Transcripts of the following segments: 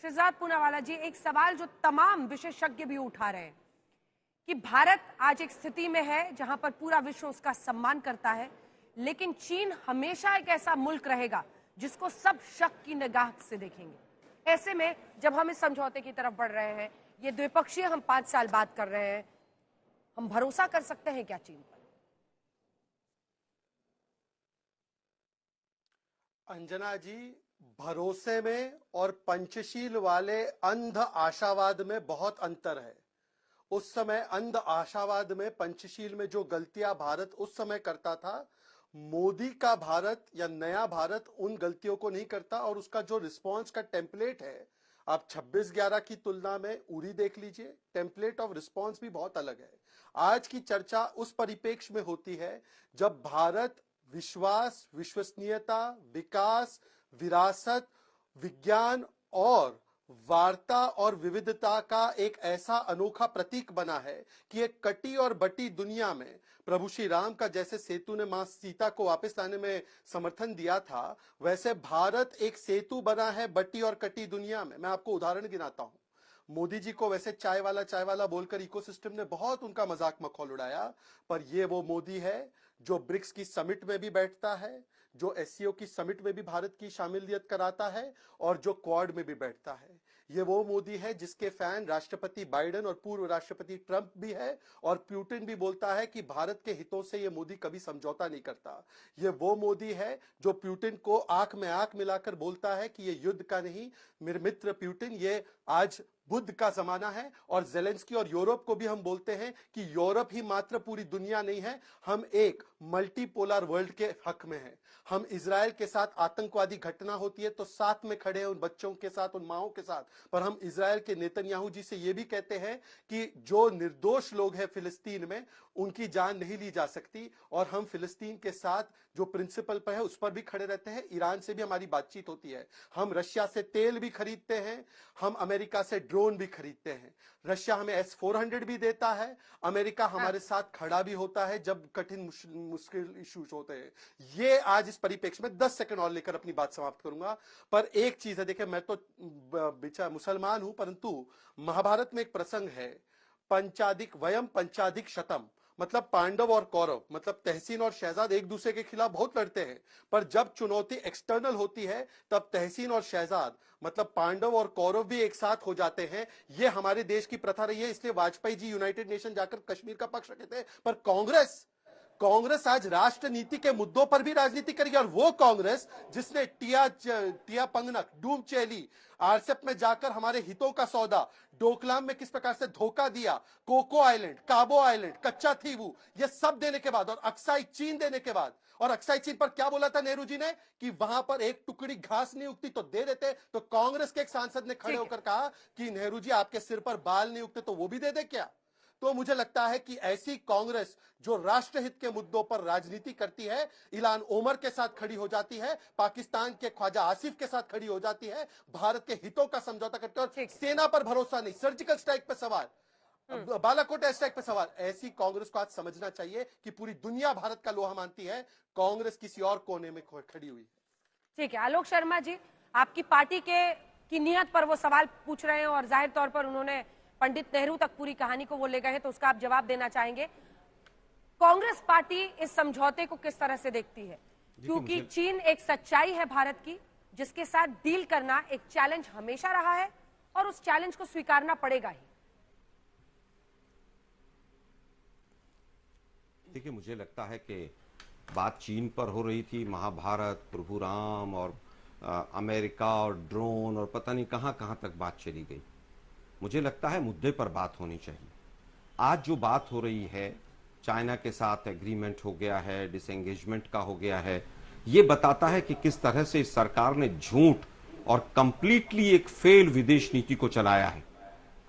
शहजाद पूनावाला जी, एक सवाल जो तमाम विशेषज्ञ भी उठा रहे हैं कि भारत आज एक स्थिति में है जहां पर पूरा विश्व उसका सम्मान करता है, लेकिन चीन हमेशा एक ऐसा मुल्क रहेगा जिसको सब शक की निगाह से देखेंगे। ऐसे में जब हम इस समझौते की तरफ बढ़ रहे हैं, ये द्विपक्षीय हम 5 साल बात कर रहे हैं, हम भरोसा कर सकते हैं क्या चीन पर? अंजना जी, भरोसे में और पंचशील वाले अंध आशावाद में बहुत अंतर है। उस समय अंध आशावाद में, पंचशील में जो गलतियां भारत उस समय करता था, मोदी का भारत या नया भारत उन गलतियों को नहीं करता। और उसका जो रिस्पांस का टेम्पलेट है, आप 26/11 की तुलना में उरी देख लीजिए, टेम्पलेट ऑफ रिस्पांस भी बहुत अलग है। आज की चर्चा उस परिप्रेक्ष्य में होती है जब भारत विश्वास, विश्वसनीयता, विकास, विरासत, विज्ञान और वार्ता और विविधता का एक ऐसा अनोखा प्रतीक बना है कि एक कटी और बटी दुनिया में प्रभु श्री राम का जैसे सेतु ने मां सीता को वापस लाने में समर्थन दिया था, वैसे भारत एक सेतु बना है बटी और कटी दुनिया में। मैं आपको उदाहरण गिनाता हूं। मोदी जी को वैसे चाय वाला बोलकर इकोसिस्टम ने बहुत उनका मजाक मखौल उड़ाया, पर ये वो मोदी है जो ब्रिक्स की समिट में भी बैठता है, जो एससीओ की समिट में भी भारत की शामिलियत कराता है और जो क्वाड में भी बैठता है। ये वो मोदी है जिसके फैन राष्ट्रपति बाइडेन और पूर्व राष्ट्रपति ट्रंप भी है, और पुतिन भी बोलता है कि भारत के हितों से ये मोदी कभी समझौता नहीं करता। ये वो मोदी है जो पुतिन को आंख में आंख मिलाकर बोलता है कि ये युद्ध का नहीं, मेरे मित्र पुतिन, ये आज बुद्ध का जमाना है। और जेलेंस्की और यूरोप को भी हम बोलते हैं कि यूरोप ही मात्र पूरी दुनिया नहीं है, हम एक मल्टीपोलर वर्ल्ड के हक में हैं। हम इजराइल के साथ आतंकवादी घटना होती है तो साथ में खड़े हैं उन बच्चों के साथ, उन माओं के साथ, पर हम इजराइल के नेतन्याहू जी से यह भी कहते हैं कि जो निर्दोष लोग हैं फिलिस्तीन में, उनकी जान नहीं ली जा सकती। और हम फिलिस्तीन के साथ जो प्रिंसिपल पर है उस पर भी खड़े रहते हैं। ईरान से भी हमारी बातचीत होती है, हम रशिया से तेल भी खरीदते हैं, हम अमेरिका से ड्रोन भी खरीदते हैं, रशिया हमें S-400 भी देता है, अमेरिका हमारे साथ खड़ा भी होता है जब कठिन मुश्किल इश्यूज होते हैं। ये आज इस परिप्रेक्ष्य में 10 सेकंड और लेकर अपनी बात समाप्त करूंगा। पर एक चीज है, देखिए मैं तो मुसलमान हूं, परंतु महाभारत में एक प्रसंग है, पंचाधिक वयम पंचाधिक शतम, मतलब पांडव और कौरव, मतलब तहसीन और शहजाद एक दूसरे के खिलाफ बहुत लड़ते हैं, पर जब चुनौती एक्सटर्नल होती है तब तहसीन और शहजाद, मतलब पांडव और कौरव भी एक साथ हो जाते हैं। यह हमारे देश की प्रथा रही है, इसलिए वाजपेयी जी यूनाइटेड नेशन जाकर कश्मीर का पक्ष रखे थे। पर कांग्रेस आज राष्ट्र नीति के मुद्दों पर भी राजनीति करेगी, और वो कांग्रेस जिसने टिया पंगनक, डूम चैली, आरसेप में जाकर हमारे हितों का सौदा, डोकलाम में किस प्रकार से धोखा दिया, कोको आइलैंड, काबो आइलैंड, कच्चा थीवू, ये सब देने के बाद, और अक्साई चीन देने के बाद, और अक्साई चीन पर क्या बोला था नेहरू जी ने कि वहां पर एक टुकड़ी घास नहीं उगती तो दे देते, तो कांग्रेस के एक सांसद ने खड़े होकर कहा कि नेहरू जी आपके सिर पर बाल नहीं उगते तो वो भी दे दे क्या? तो मुझे लगता है कि ऐसी कांग्रेस जो राष्ट्रहित के मुद्दों पर राजनीति करती है, इलान ओमर के साथ खड़ी हो जाती है, पाकिस्तान के ख्वाजा आसिफ के साथ खड़ी हो जाती है, भारत के हितों का समझौता करती है, और सेना पर भरोसा नहीं, सर्जिकल स्ट्राइक पर सवाल, बालाकोट एयर स्ट्राइक पर सवाल। ऐसी कांग्रेस को आज समझना चाहिए कि पूरी दुनिया भारत का लोहा मानती है, कांग्रेस किसी और कोने में खड़ी हुई है। ठीक है, आलोक शर्मा जी, आपकी पार्टी की नियत पर वो सवाल पूछ रहे हैं और जाहिर तौर पर उन्होंने पंडित नेहरू तक पूरी कहानी को वो ले गए हैं, तो उसका आप जवाब देना चाहेंगे। कांग्रेस पार्टी इस समझौते को किस तरह से देखती है? क्योंकि चीन एक सच्चाई है भारत की, जिसके साथ डील करना एक चैलेंज हमेशा रहा है और उस चैलेंज को स्वीकारना पड़ेगा ही। देखिए, मुझे लगता है कि बात चीन पर हो रही थी, महाभारत, प्रभु राम और अमेरिका और ड्रोन और पता नहीं कहां कहां तक बात चली गई। मुझे लगता है मुद्दे पर बात होनी चाहिए। आज जो बात हो रही है, चाइना के साथ एग्रीमेंट हो गया है, डिसएंगेजमेंट का हो गया है, ये बताता है कि किस तरह से इस सरकार ने झूठ और कंप्लीटली एक फेल विदेश नीति को चलाया है।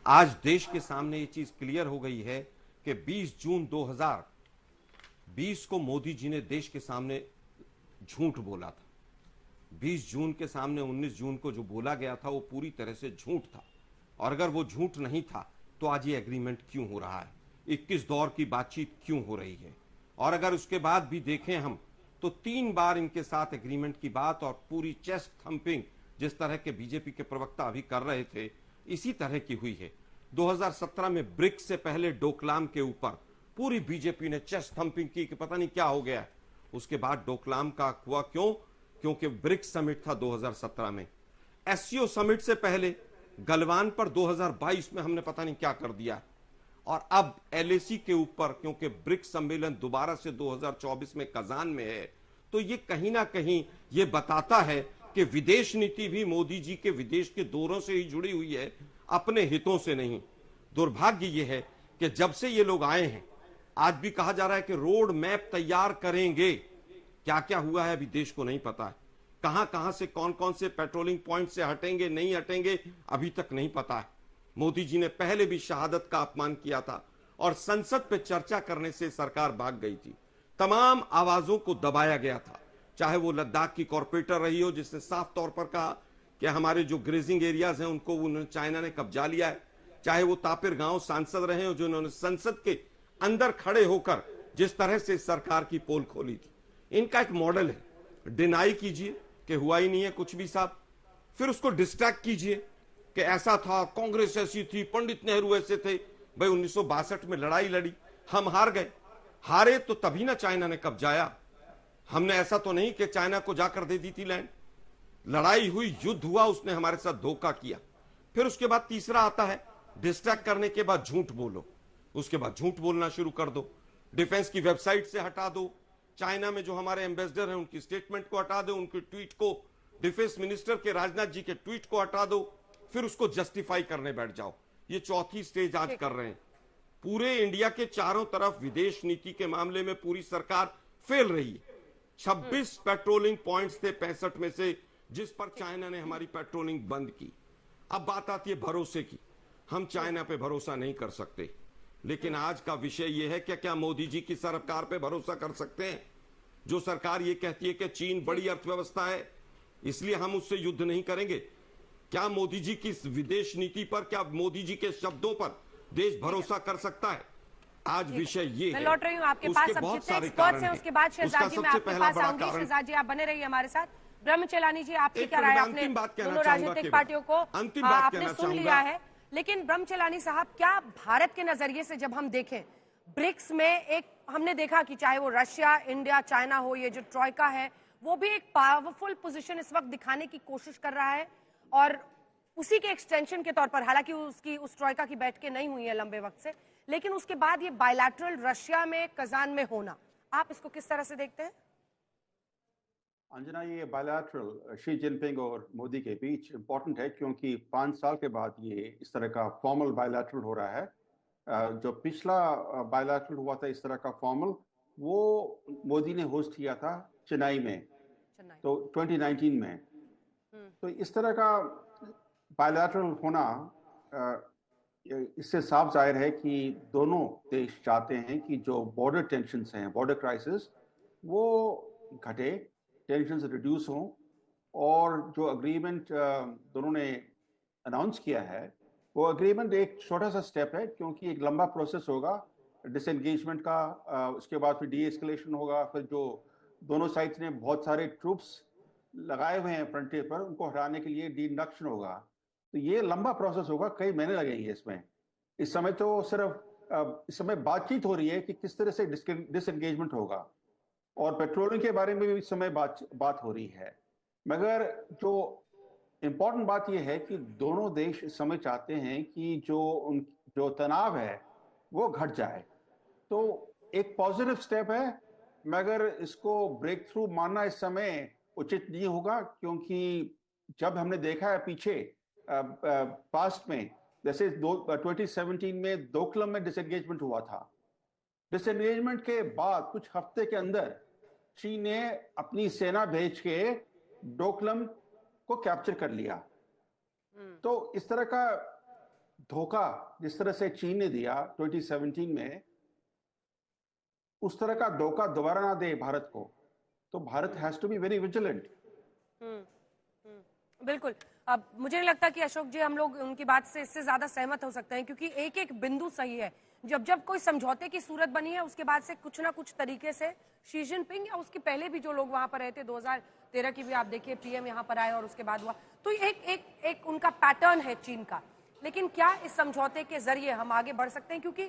आज देश के सामने ये चीज क्लियर हो गई है कि 20 जून 2020 को मोदी जी ने देश के सामने झूठ बोला था। 20 जून के सामने 19 जून को जो बोला गया था वो पूरी तरह से झूठ था, और अगर वो झूठ नहीं था तो आज ये एग्रीमेंट क्यों हो रहा है, 21 दौर की बातचीत क्यों हो रही है? और अगर उसके बाद भी देखें हम तो 3 बार इनके साथ एग्रीमेंट की बात और पूरी चेस्ट थंपिंग जिस तरह के बीजेपी के प्रवक्ता अभी कर रहे थे, इसी तरह की हुई है। 2017 में ब्रिक्स से पहले डोकलाम के ऊपर पूरी बीजेपी ने चेस्ट थंपिंग की कि पता नहीं क्या हो गया है। उसके बाद डोकलाम का हुआ क्यों? क्योंकि ब्रिक्स समिट था 2017 में। एससीओ समिट से पहले गलवान पर 2022 में हमने पता नहीं क्या कर दिया, और अब एलएसी के ऊपर, क्योंकि ब्रिक्स सम्मेलन दोबारा से 2024 में कजान में है, तो ये कहीं ना कहीं ये बताता है कि विदेश नीति भी मोदी जी के विदेश के दौरों से ही जुड़ी हुई है, अपने हितों से नहीं। दुर्भाग्य ये है कि जब से ये लोग आए हैं, आज भी कहा जा रहा है कि रोड मैप तैयार करेंगे। क्या क्या हुआ है अभी देश को नहीं पता है। कहां कहां से कौन कौन से पेट्रोलिंग पॉइंट से हटेंगे नहीं हटेंगे अभी तक नहीं पता है। मोदी जी ने पहले भी शहादत का अपमान किया था और संसद पे चर्चा करने से सरकार भाग गई थी। तमाम आवाजों को दबाया गया था, चाहे वो लद्दाख की कॉर्पोरेटर रही हो जिसने साफ तौर पर कहा कि हमारे जो ग्रेजिंग एरियाज हैं उनको चाइना ने कब्जा लिया है, चाहे वो तापिर गांव सांसद रहे हो जिन्होंने संसद के अंदर खड़े होकर जिस तरह से सरकार की पोल खोली थी। इनका एक मॉडल है, डिनाई कीजिए कि हुआ ही नहीं है कुछ भी साहब, फिर उसको डिस्ट्रैक्ट कीजिए कि ऐसा था, कांग्रेस ऐसी थी, पंडित नेहरू ऐसे थे। भाई 1962 में लड़ाई लड़ी, हम हार गए। हारे तो तभी ना चाइना ने कब्जाया। हमने ऐसा तो नहीं कि चाइना को जाकर दे दी थी लैंड। लड़ाई हुई, युद्ध हुआ, उसने हमारे साथ धोखा किया। फिर उसके बाद तीसरा आता है, डिस्ट्रैक्ट करने के बाद झूठ बोलो। उसके बाद झूठ बोलना शुरू कर दो, डिफेंस की वेबसाइट से हटा दो, चाइना में जो हमारे एम्बेसडर हैं उनकी स्टेटमेंट को हटा दो, उनके ट्वीट को, डिफेंस मिनिस्टर के राजनाथ जी के ट्वीट को हटा दो, फिर उसको जस्टिफाई करने बैठ जाओ। ये चौथी स्टेज आज कर रहे हैं। पूरे इंडिया के चारों तरफ विदेश नीति के मामले में पूरी सरकार फेल रही है। 26 पेट्रोलिंग पॉइंट्स थे 65 में से, जिस पर चाइना ने हमारी पेट्रोलिंग बंद की। अब बात आती है भरोसे की। हम चाइना पे भरोसा नहीं कर सकते, लेकिन आज का विषय यह है कि क्या मोदी जी की सरकार पे भरोसा कर सकते हैं? जो सरकार ये कहती है कि चीन बड़ी अर्थव्यवस्था है इसलिए हम उससे युद्ध नहीं करेंगे। क्या मोदी जी की विदेश नीति पर, क्या मोदी जी के शब्दों पर देश भरोसा कर सकता है? आज विषय ये है। मैं लौट रही हूँ आपके पास। अब जितने एक्सपर्ट्स हैं उसके बाद शहजाद जी मैं आपके पास आऊंगी। शहजाद जी आप बने रहिए हमारे साथ। ब्रह्म चेलानी जी आपकी क्या राय? आपने दोनों राजनीतिक पार्टियों को आपने सुन लिया है, लेकिन ब्रह्म चेलानी साहब, क्या भारत के नजरिए से जब हम देखें ब्रिक्स में, एक हमने देखा कि चाहे वो रशिया, इंडिया, चाइना हो, ये जो ट्रॉयका है वो भी एक पावरफुल पोजीशन इस वक्त दिखाने की कोशिश कर रहा है, और उसी के एक्सटेंशन के तौर पर, हालांकि उसकी उस ट्रॉयका की बैठकें नहीं हुई है लंबे वक्त से, लेकिन उसके बाद ये बायलैटरल रशिया में, कजान में होना, आप इसको किस तरह से देखते हैं? अंजना, ये बायलैटरल शी जिनपिंग और मोदी के बीच इम्पोर्टेंट है क्योंकि 5 साल के बाद ये इस तरह का फॉर्मल बायलैटरल हो रहा है। जो पिछला बायलैटरल हुआ था इस तरह का फॉर्मल, वो मोदी ने होस्ट किया था चेन्नई में, तो 2019 में। तो इस तरह का बायलैटरल होना, इससे साफ जाहिर है कि दोनों देश चाहते हैं कि जो बॉर्डर टेंशन्स हैं, बॉर्डर क्राइसिस, वो घटे, टेंशन्स रिड्यूस हों, और जो अग्रीमेंट दोनों ने अनाउंस किया है वो अग्रीमेंट एक छोटा सा स्टेप है, क्योंकि एक लंबा प्रोसेस होगा डिसएंगेजमेंट का। उसके बाद फिर डी एस्केलेशन होगा, फिर जो दोनों साइड्स ने बहुत सारे ट्रूप्स लगाए हुए हैं फ्रंटियर पर, उनको हटाने के लिए डी इंडक्शन होगा। तो ये लंबा प्रोसेस होगा, कई महीने लगेंगे इसमें। इस समय तो सिर्फ इस समय बातचीत हो रही है कि किस तरह से डिसएंगेजमेंट होगा, और पेट्रोलिंग के बारे में भी इस समय बात हो रही है। मगर जो इम्पोर्टेंट बात यह है कि दोनों देश इस समय चाहते हैं कि जो तनाव है वो घट जाए। तो एक पॉजिटिव स्टेप है, मगर इसको ब्रेक थ्रू मानना इस समय उचित नहीं होगा, क्योंकि जब हमने देखा है पीछे पास्ट में, जैसे 2017 में डोकलाम में डिसएंगेजमेंट हुआ था। डिसएंगेजमेंट के बाद कुछ हफ्ते के अंदर चीन ने अपनी सेना भेज के डोकलाम को कैप्चर कर लिया। तो इस तरह का धोखा जिस तरह से चीन ने दिया 2017 में, उस तरह का धोखा दोबारा ना दे भारत को। तो Bharat has to be very vigilant. बिल्कुल। अब मुझे नहीं लगता कि अशोक जी हम लोग उनकी बात से इससे ज्यादा सहमत हो सकते हैं, क्योंकि एक एक बिंदु सही है। जब जब कोई समझौते की सूरत बनी है उसके बाद से कुछ ना कुछ तरीके से शी जिनपिंग या उसके पहले भी जो लोग वहां पर रहे थे, 2013 की भी आप देखिए पीएम यहाँ पर आए और उसके बाद हुआ, तो एक एक एक उनका पैटर्न है चीन का। लेकिन क्या इस समझौते के जरिए हम आगे बढ़ सकते हैं? क्योंकि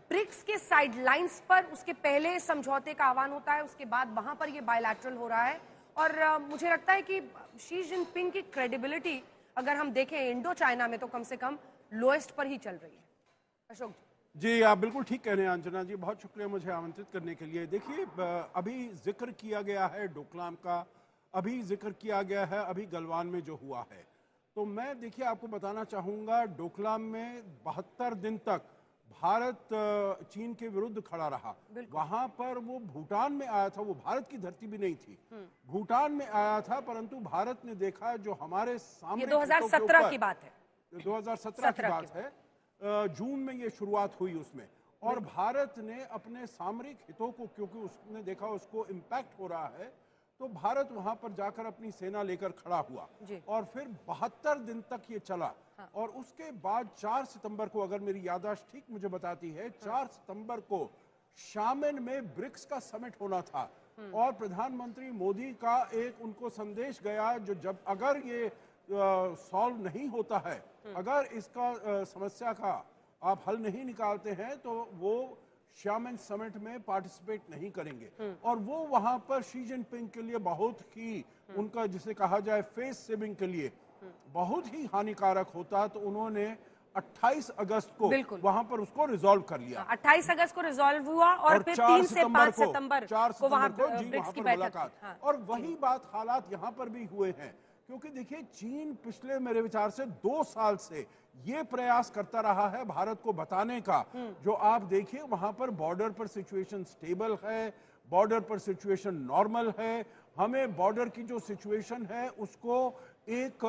ब्रिक्स के साइडलाइंस पर उसके पहले समझौते का आह्वान होता है, उसके बाद वहां पर ये बायलैटरल हो रहा है। और मुझे लगता है कि शी जिनपिंग की क्रेडिबिलिटी अगर हम देखें इंडो चाइना में तो कम से कम लोएस्ट पर ही चल रही है। अशोक जी, आप बिल्कुल ठीक कह रहे हैं अंजना जी, बहुत शुक्रिया मुझे आमंत्रित करने के लिए। देखिए, अभी जिक्र किया गया है डोकलाम का, अभी जिक्र किया गया है अभी गलवान में जो हुआ है। तो मैं देखिए आपको बताना चाहूँगा, डोकलाम में 72 दिन तक भारत चीन के विरुद्ध खड़ा रहा। वहां पर वो भूटान में आया था, वो भारत की धरती भी नहीं थी, भूटान में आया था, परंतु भारत ने देखा जो हमारे सामने, ये 2017 की बात है, 2017 की बात है, जून में ये शुरुआत हुई उसमें, और भारत ने अपने सामरिक हितों को, क्योंकि उसने देखा उसको इम्पैक्ट हो रहा है, तो भारत वहां पर जाकर अपनी सेना लेकर खड़ा हुआ और फिर 72 दिन तक ये चला। हाँ। और उसके बाद 4 सितंबर को, अगर मेरी याददाश्त ठीक मुझे बताती है, 4 सितंबर को शामिन में ब्रिक्स का समिट होना था और प्रधानमंत्री मोदी का एक उनको संदेश गया, जो जब अगर ये सॉल्व नहीं होता है, अगर इसका समस्या का आप हल नहीं निकालते हैं, तो वो शामिन समिट में पार्टिसिपेट नहीं करेंगे। और वो वहां पर शी जिनपिंग के लिए बहुत ही उनका, जिसे कहा जाए फेस सेविंग के लिए बहुत ही हानिकारक होता, तो उन्होंने 28 अगस्त को वहां पर उसको रिजॉल्व कर लिया। 28 अगस्त को रिजॉल्व हुआ और फिर 3 से 5 सितंबर को वहां ब्रिक्स की बैठक थी। हाँ। और वही बात हालात यहाँ पर भी हुए हैं, क्योंकि देखिए चीन पिछले मेरे विचार से 2 साल से ये प्रयास करता रहा है भारत को बताने का, जो आप देखिए वहां पर बॉर्डर पर सिचुएशन स्टेबल है, बॉर्डर पर सिचुएशन नॉर्मल है, हमें बॉर्डर की जो सिचुएशन है उसको एक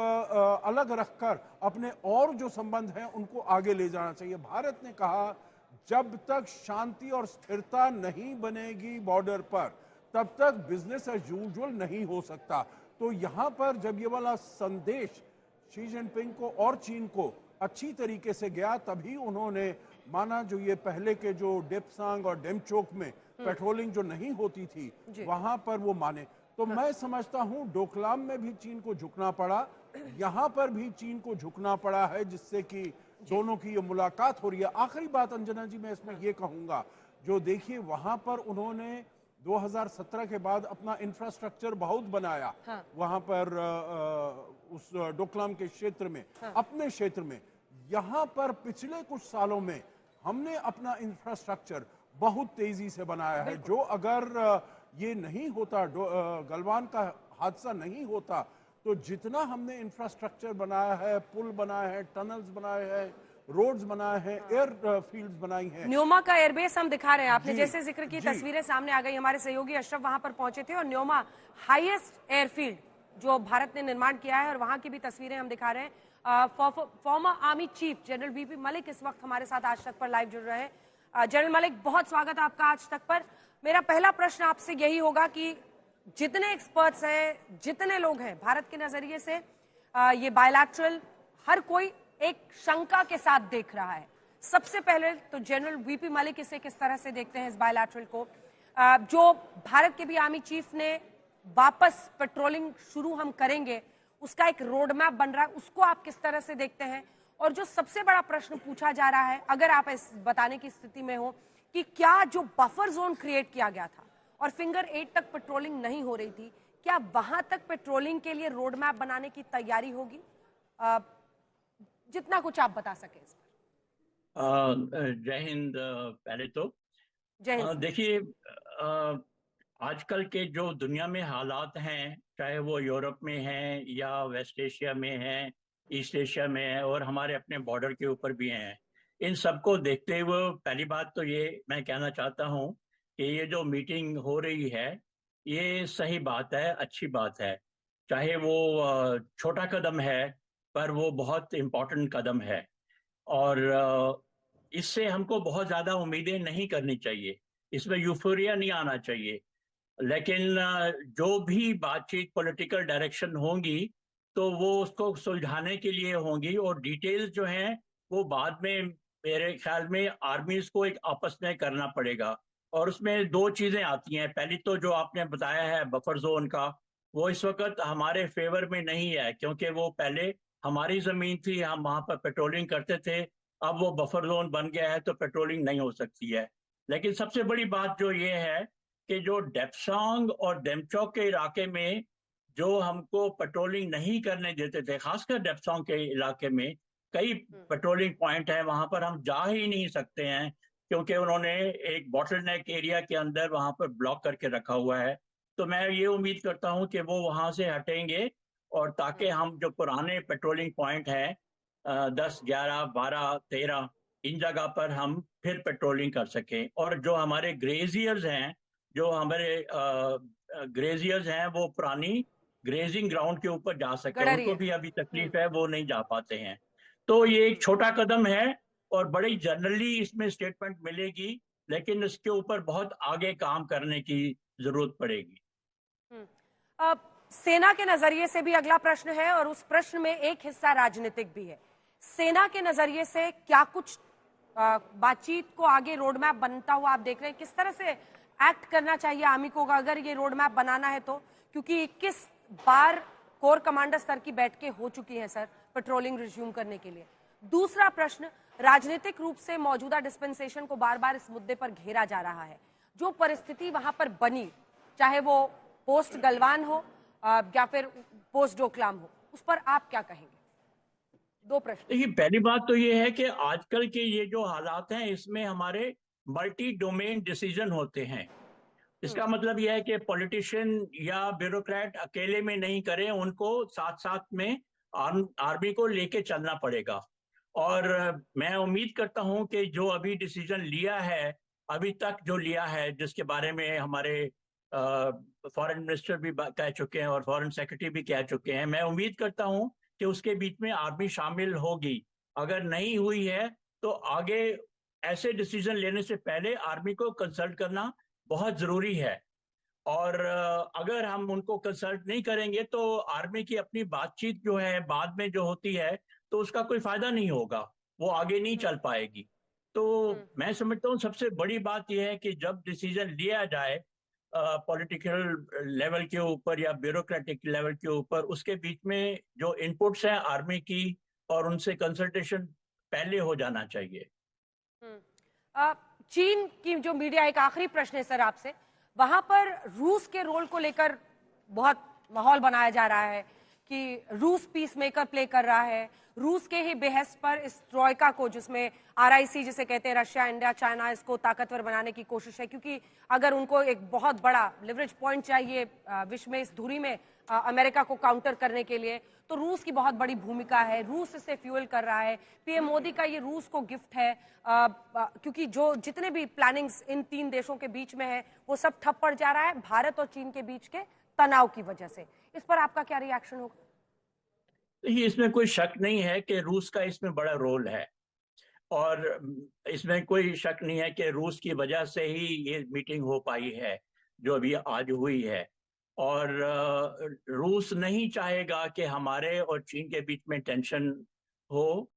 अलग रखकर अपने और जो संबंध हैं उनको आगे ले जाना चाहिए। भारत ने कहा जब तक शांति और स्थिरता नहीं बनेगी बॉर्डर पर, तब तक बिजनेस एज यूजुअल नहीं हो सकता। तो यहाँ पर जब ये वाला संदेश शी जिनपिंग को और चीन को अच्छी तरीके से गया, तभी उन्होंने माना जो ये पहले के जो डेप्सांग और डेमचोक में पेट्रोलिंग जो नहीं होती थी, वहां पर वो माने। तो मैं समझता हूं डोकलाम में भी चीन को झुकना पड़ा, यहां पर भी चीन को झुकना पड़ा है, जिससे कि दोनों की ये मुलाकात हो रही है। आखिरी बात अंजना जी मैं इसमें ये कहूंगा, जो देखिए वहां पर उन्होंने 2017 के बाद अपना इंफ्रास्ट्रक्चर बहुत बनाया। हाँ। वहां पर उस डोकलाम के क्षेत्र में। हाँ। अपने क्षेत्र में, यहां पर पिछले कुछ सालों में हमने अपना इंफ्रास्ट्रक्चर बहुत तेजी से बनाया है, जो अगर ये नहीं होता, गलवान का हादसा नहीं होता, तो जितना हमने इंफ्रास्ट्रक्चर बनाया है, पुल बनाए हैं, टनल्स बनाए हैं, रोड्स बनाए हैं, एयर फील्ड्स बनाई हैं। न्योमा का एयरबेस हम दिखा रहे हैं, आपने जैसे जिक्र की, तस्वीरें सामने आ गई, हमारे सहयोगी अशरफ वहां पर पहुंचे थे और न्योमा हाईएस्ट एयरफील्ड जो भारत ने निर्माण किया है और वहां की भी तस्वीरें हम दिखा रहे हैं। Farmer army chief general VP Malik इस वक्त हमारे साथ आज तक पर लाइव जुड़ रहे हैं। जनरल मलिक, बहुत स्वागत है आपका आज तक पर। मेरा पहला प्रश्न आपसे यही होगा कि जितने एक्सपर्ट्स हैं, जितने लोग हैं भारत के नजरिए से, ये बायलैटरल हर कोई एक शंका के साथ देख रहा है। सबसे पहले तो जनरल वीपी मलिक इसे किस तरह से देखते हैं इस बायलैटरल को? जो भारत के भी आर्मी चीफ ने वापस पेट्रोलिंग शुरू हम करेंगे, उसका एक रोड मैप बन रहा है, उसको आप किस तरह से देखते हैं? और जो सबसे बड़ा प्रश्न पूछा जा रहा है, अगर आप इस बताने की स्थिति में हो, कि क्या जो बफर जोन क्रिएट किया गया था और फिंगर 8 तक पेट्रोलिंग नहीं हो रही थी, क्या वहां तक पेट्रोलिंग के लिए रोड मैप बनाने की तैयारी होगी? जितना कुछ आप बता सके इस पर। जय हिंद। पहले तो जय हिंद। देखिए, आजकल के जो दुनिया में हालात हैं, चाहे वो यूरोप में हैं या वेस्ट एशिया में हैं, ईस्ट एशिया में है और हमारे अपने बॉर्डर के ऊपर भी हैं, इन सबको देखते हुए पहली बात तो ये मैं कहना चाहता हूँ कि ये जो मीटिंग हो रही है ये सही बात है, अच्छी बात है। चाहे वो छोटा कदम है, पर वो बहुत इम्पोर्टेंट कदम है और इससे हमको बहुत ज़्यादा उम्मीदें नहीं करनी चाहिए, इसमें यूफोरिया नहीं आना चाहिए। लेकिन जो भी बातचीत, पॉलिटिकल डायरेक्शन होंगी, तो वो उसको सुलझाने के लिए होंगी, और डिटेल्स जो हैं वो बाद में मेरे ख्याल में आर्मीज को एक आपस में करना पड़ेगा। और उसमें दो चीजें आती हैं। पहली तो जो आपने बताया है बफर जोन का, वो इस वक्त हमारे फेवर में नहीं है, क्योंकि वो पहले हमारी जमीन थी, हम वहां पर पेट्रोलिंग करते थे। अब वो बफर जोन बन गया है तो पेट्रोलिंग नहीं हो सकती है। लेकिन सबसे बड़ी बात जो ये है कि जो डेप्सांग और डेमचौक के इलाके में जो हमको पेट्रोलिंग नहीं करने देते थे, खासकर डेप्सांग के इलाके में कई पेट्रोलिंग पॉइंट है, वहां पर हम जा ही नहीं सकते हैं, क्योंकि उन्होंने एक बॉटल नेक एरिया के अंदर वहां पर ब्लॉक करके रखा हुआ है। तो मैं ये उम्मीद करता हूं कि वो वहां से हटेंगे, और ताकि हम जो पुराने पेट्रोलिंग पॉइंट हैं 10, 11, 12, 13, इन जगह पर हम फिर पेट्रोलिंग कर सकें। और जो हमारे ग्रेजियर्स हैं, जो हमारे ग्रेजियर्स हैं, वो पुरानी ग्रेजिंग ग्राउंड के ऊपर जा सके, उनको गडरिए। भी अभी तकलीफ है, वो नहीं जा पाते हैं। तो ये एक छोटा कदम है, और बड़ी जनरली इसमें स्टेटमेंट मिलेगी, लेकिन इसके ऊपर बहुत आगे काम करने की जरूरत पड़ेगी। अब सेना के नजरिए से भी अगला प्रश्न है, और उस प्रश्न में एक हिस्सा राजनीतिक भी है। सेना के नजरिए से क्या कुछ बातचीत को आगे रोड मैप बनता हुआ आप देख रहे हैं? किस तरह से एक्ट करना चाहिए आर्मी को अगर ये रोड मैप बनाना है तो? क्योंकि 21 बार कोर कमांडर स्तर की बैठकें हो चुकी हैं सर पेट्रोलिंग रिज्यूम करने के लिए। दूसरा प्रश्न, राजनीतिक रूप से मौजूदा डिस्पेंसेशन को बार बार इस मुद्दे पर घेरा जा रहा है। जो परिस्थिति वहां पर बनी, चाहे वो पोस्ट गलवान हो या फिर पोस्ट डोकलाम हो, उस पर आप क्या कहेंगे? दो प्रश्न। देखिए, पहली बात तो ये है कि आजकल के ये जो हालात हैं, इसमें हमारे मल्टी डोमेन डिसीजन होते हैं। इसका मतलब यह है कि पॉलिटिशियन या ब्यूरोक्रेट अकेले में नहीं करें, उनको साथ साथ में आर्मी को लेके चलना पड़ेगा। और मैं उम्मीद करता हूं कि जो अभी डिसीजन लिया है, अभी तक जो लिया है, जिसके बारे में हमारे फॉरेन मिनिस्टर भी कह चुके हैं और फॉरेन सेक्रेटरी भी कह चुके हैं, मैं उम्मीद करता हूं कि उसके बीच में आर्मी शामिल होगी। अगर नहीं हुई है तो आगे ऐसे डिसीजन लेने से पहले आर्मी को कंसल्ट करना बहुत जरूरी है। और अगर हम उनको कंसल्ट नहीं करेंगे तो आर्मी की अपनी बातचीत जो है बाद में जो होती है, तो उसका कोई फायदा नहीं होगा, वो आगे नहीं चल पाएगी। तो मैं समझता हूँ सबसे बड़ी बात यह है कि जब डिसीजन लिया जाए पॉलिटिकल लेवल के ऊपर या ब्यूरोक्रेटिक लेवल के ऊपर, उसके बीच में जो इनपुट्स हैं आर्मी की और उनसे कंसल्टेशन पहले हो जाना चाहिए। चीन की जो मीडिया, एक आखिरी प्रश्न है सर आपसे, वहां पर रूस के रोल को लेकर बहुत माहौल बनाया जा रहा है कि रूस पीस मेकर प्ले कर रहा है। रूस के ही बेहस पर इस ट्रॉयका को, जिसमें आरआईसी जिसे कहते हैं, रशिया, इंडिया, चाइना, इसको ताकतवर बनाने की कोशिश है, क्योंकि अगर उनको एक बहुत बड़ा लिवरेज पॉइंट चाहिए विश्व में, इस धुरी में अमेरिका को काउंटर करने के लिए, तो रूस की बहुत बड़ी भूमिका है। रूस इसे फ्यूल कर रहा है। पीएम मोदी का ये रूस को गिफ्ट है, क्योंकि जो जितने भी प्लानिंग्स इन तीन देशों के बीच में है वो सब ठप पड़ जा रहा है भारत और चीन के बीच के तनाव की वजह से। इस पर आपका क्या रिएक्शन होगा? देखिए, इसमें कोई शक नहीं है कि रूस का इसमें बड़ा रोल है, और इसमें कोई शक नहीं है कि रूस की वजह से ही ये मीटिंग हो पाई है जो अभी आज हुई है। और रूस नहीं चाहेगा कि हमारे और चीन के बीच में टेंशन हो,